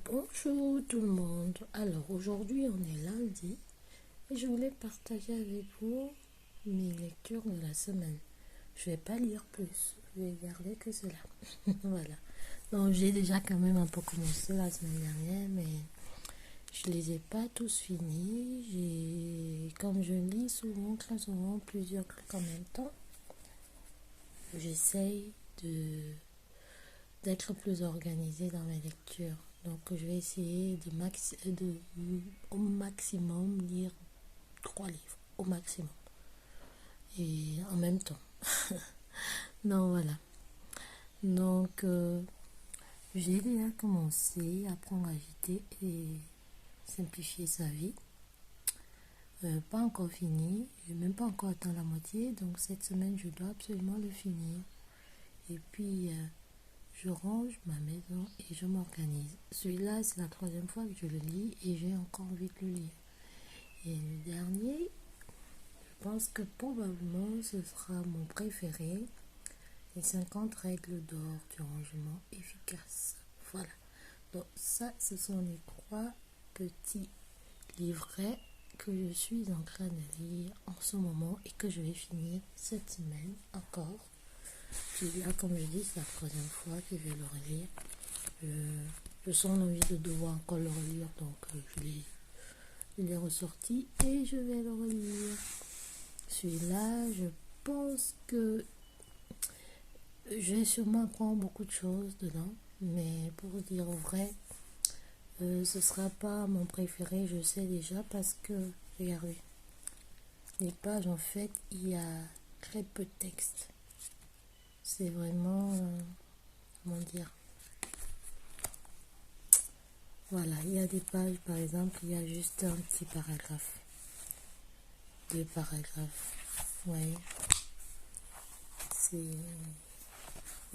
Bonjour tout le monde. Alors aujourd'hui on est lundi et je voulais partager avec vous mes lectures de la semaine. Je vais pas lire plus, je vais garder que cela. Voilà. Donc j'ai déjà quand même un peu commencé la semaine dernière, mais je les ai pas tous finis. Comme je lis souvent, très souvent plusieurs trucs en même temps, j'essaye d'être plus organisée dans mes lectures. Donc je vais essayer au maximum lire 3 livres, au maximum. Et en même temps. Donc voilà. Donc j'ai déjà commencé à apprendre à agiter et simplifier sa vie. Pas encore fini, je n'ai même pas encore atteint la moitié, donc cette semaine je dois absolument le finir. Et puis je range ma maison et je m'organise. Celui-là, c'est la 3e fois que je le lis et j'ai encore envie de le lire. Et le dernier, je pense que probablement ce sera mon préféré. Les 50 règles d'or du rangement efficace. Voilà. Donc ça, ce sont les 3 petits livrets que je suis en train de lire en ce moment et que je vais finir cette semaine encore. Puis là, comme je dis, c'est la 3e fois que je vais le relire. Je sens l'envie de devoir encore le relire, donc je l'ai ressorti et je vais le relire. Celui-là, je pense que je vais sûrement apprendre beaucoup de choses dedans, mais pour dire vrai, ce sera pas mon préféré, je sais déjà, parce que, regardez, les pages, en fait, il y a très peu de texte. C'est vraiment, comment dire, voilà, il y a des pages, par exemple, il y a juste un petit paragraphe, 2 paragraphes, vous voyez,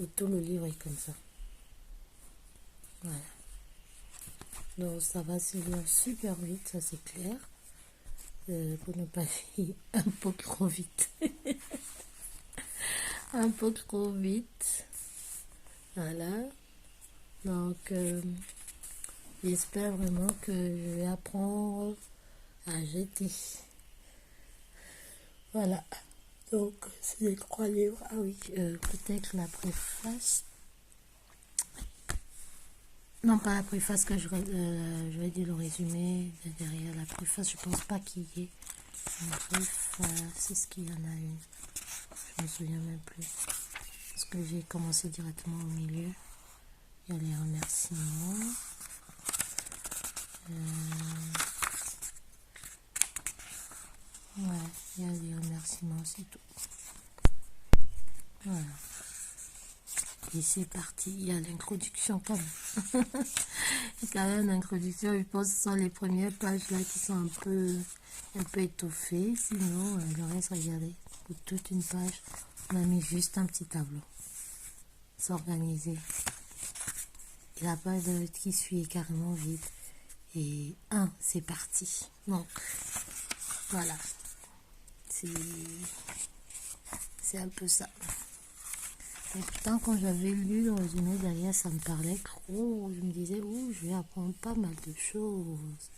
et tout le livre est comme ça, voilà. Donc ça va se lire super vite, ça c'est clair, pour ne pas dire un peu trop vite. Un peu trop vite, voilà. Donc j'espère vraiment que je vais apprendre à jeter. Voilà. Donc c'est les 3 livres. Ah oui, peut-être la préface. Non, pas la préface, que je vais dire le résumé derrière la préface. Je pense pas qu'il y ait une préface. Est-ce qu'il y en a une? Je me souviens même plus. Parce que j'ai commencé directement au milieu. Il y a les remerciements. Ouais, il y a les remerciements, c'est tout. Voilà. Et c'est parti. Il y a l'introduction quand même. Il y a quand même l'introduction. Je pense que ce sont les premières pages là qui sont un peu étoffées. Sinon, le reste, regardez. Pour toute une page, on a mis juste un petit tableau. S'organiser. Et la page qui suit est carrément vide. Et c'est parti. Donc, voilà. C'est un peu ça. Et pourtant, quand j'avais lu le résumé derrière, ça me parlait trop. Je me disais, je vais apprendre pas mal de choses.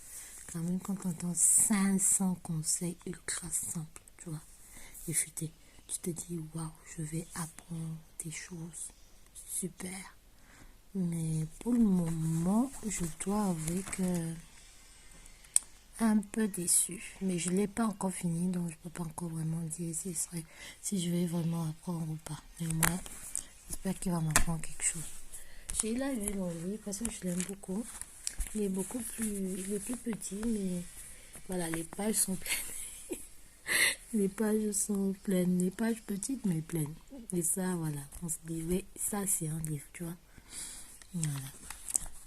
Quand même, quand on entend 500 conseils ultra simples, tu vois, et futés, tu te dis, waouh, je vais apprendre des choses super. Mais pour le moment, je dois avouer que un peu déçu, mais je ne l'ai pas encore fini, donc je ne peux pas encore vraiment dire si je vais vraiment apprendre ou pas. Mais moi, j'espère qu'il va m'apprendre quelque chose. Celui-là, je vais le relire parce que je l'aime beaucoup. Il est plus petit, mais voilà, les pages sont pleines. Les pages sont pleines, les pages petites mais pleines. Et ça, voilà, on se dit, oui, ça c'est un livre, tu vois. Voilà,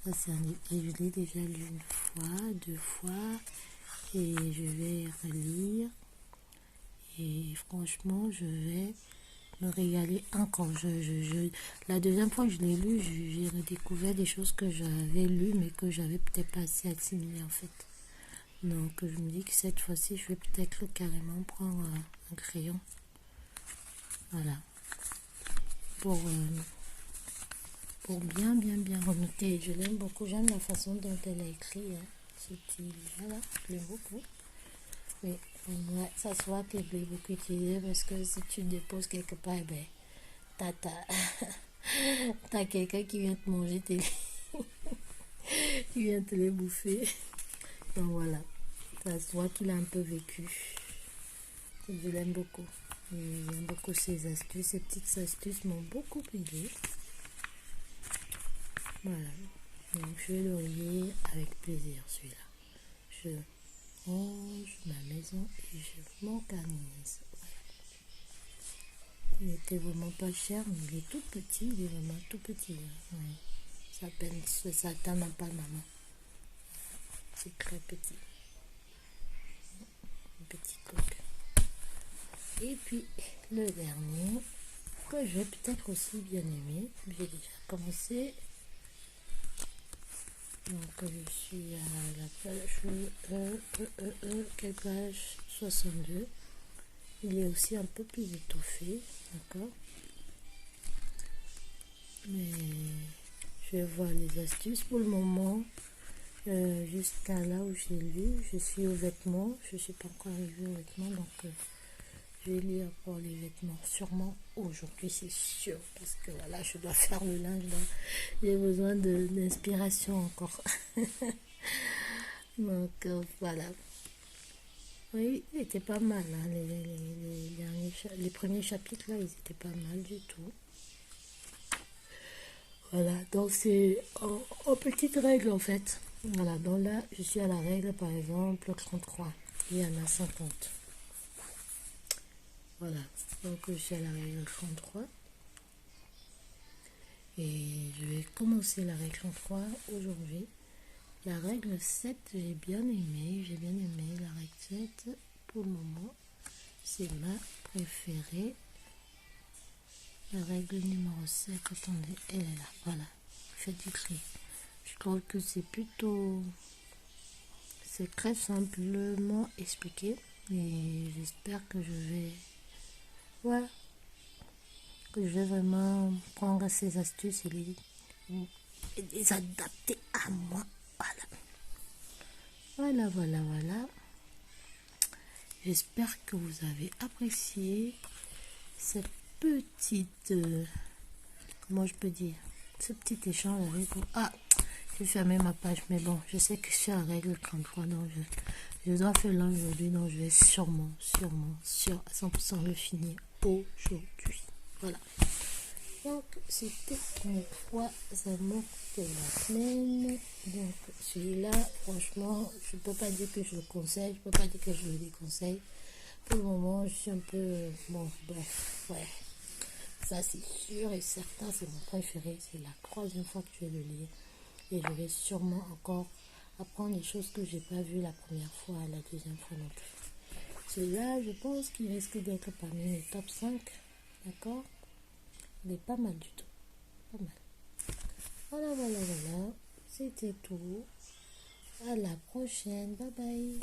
ça c'est un livre. Et je l'ai déjà lu 1 fois, 2 fois. Et je vais relire et franchement je vais me régaler encore. La 2e fois que je l'ai lu, j'ai redécouvert des choses que j'avais lues mais que j'avais peut-être pas assez assimilées en fait. Donc je me dis que cette fois-ci je vais peut-être carrément prendre un crayon, voilà, pour pour bien renoter. Je l'aime beaucoup, j'aime la façon dont elle a écrit, hein, ce voilà, je l'aime beaucoup. Mais ouais, ça se voit qu'elle est beaucoup utilisée parce que si tu le déposes quelque part, eh ben, t'as quelqu'un qui vient te manger tes qui vient te les bouffer. Donc voilà, ça se voit qu'il a un peu vécu. Je l'aime beaucoup. J'aime beaucoup ses astuces, ces petites astuces m'ont beaucoup aidé. Voilà, donc je vais le relier avec plaisir celui-là. Je range ma maison et je m'organise. Il était vraiment pas cher, mais il est tout petit, il est vraiment tout petit. Ouais. Ça peine, ça atteint même pas maman. C'est très petit. Un petit coq. Et puis le dernier, que je vais peut-être aussi bien aimer. J'ai déjà commencé. Donc je suis à la page quelle page 62. Il est aussi un peu plus étoffé, d'accord. Mais je vais voir les astuces pour le moment. Jusqu'à là où j'ai lu, je suis aux vêtements. Je ne suis pas encore arrivée aux vêtements, donc je vais lire pour les vêtements. Sûrement aujourd'hui, c'est sûr, parce que voilà, je dois faire le linge. J'ai besoin d'inspiration encore. Donc voilà. Oui, il était pas mal. Hein. Les premiers chapitres là, ils étaient pas mal du tout. Voilà, donc c'est en petites règles en fait. Voilà, donc là, je suis à la règle par exemple 33. Il y en a 50. Voilà, donc je suis à la règle 33. Et je vais commencer la règle 33 aujourd'hui. La règle 7, j'ai bien aimé. La règle 7, pour le moment, c'est ma préférée. La règle numéro 7, attendez, elle est là, voilà. Faites du tri. Je trouve que c'est très simplement expliqué. Et j'espère que je vais, voilà, que je vais vraiment prendre ces astuces et les adapter à moi. Voilà. J'espère que vous avez apprécié cette petite, comment je peux dire, ce petit échange avec vous. Ah, j'ai fermé ma page, mais bon, je sais que je suis à règle 33, donc je dois faire là aujourd'hui, donc je vais sûrement, sûr à 100% le finir aujourd'hui. Voilà. Donc, c'était mon troisième de la semaine. Donc, celui-là, franchement, je ne peux pas dire que je le conseille, je ne peux pas dire que je le déconseille. Pour le moment, je suis un peu, bon, bref, ouais. Ça, c'est sûr et certain, c'est mon préféré. C'est la troisième fois que je vais le lire. Et je vais sûrement encore apprendre des choses que je n'ai pas vues la première fois, la deuxième fois non plus. Celui-là, je pense qu'il risque d'être parmi les top 5. D'accord? Il est pas mal du tout. Pas mal. Voilà. C'était tout. À la prochaine. Bye bye.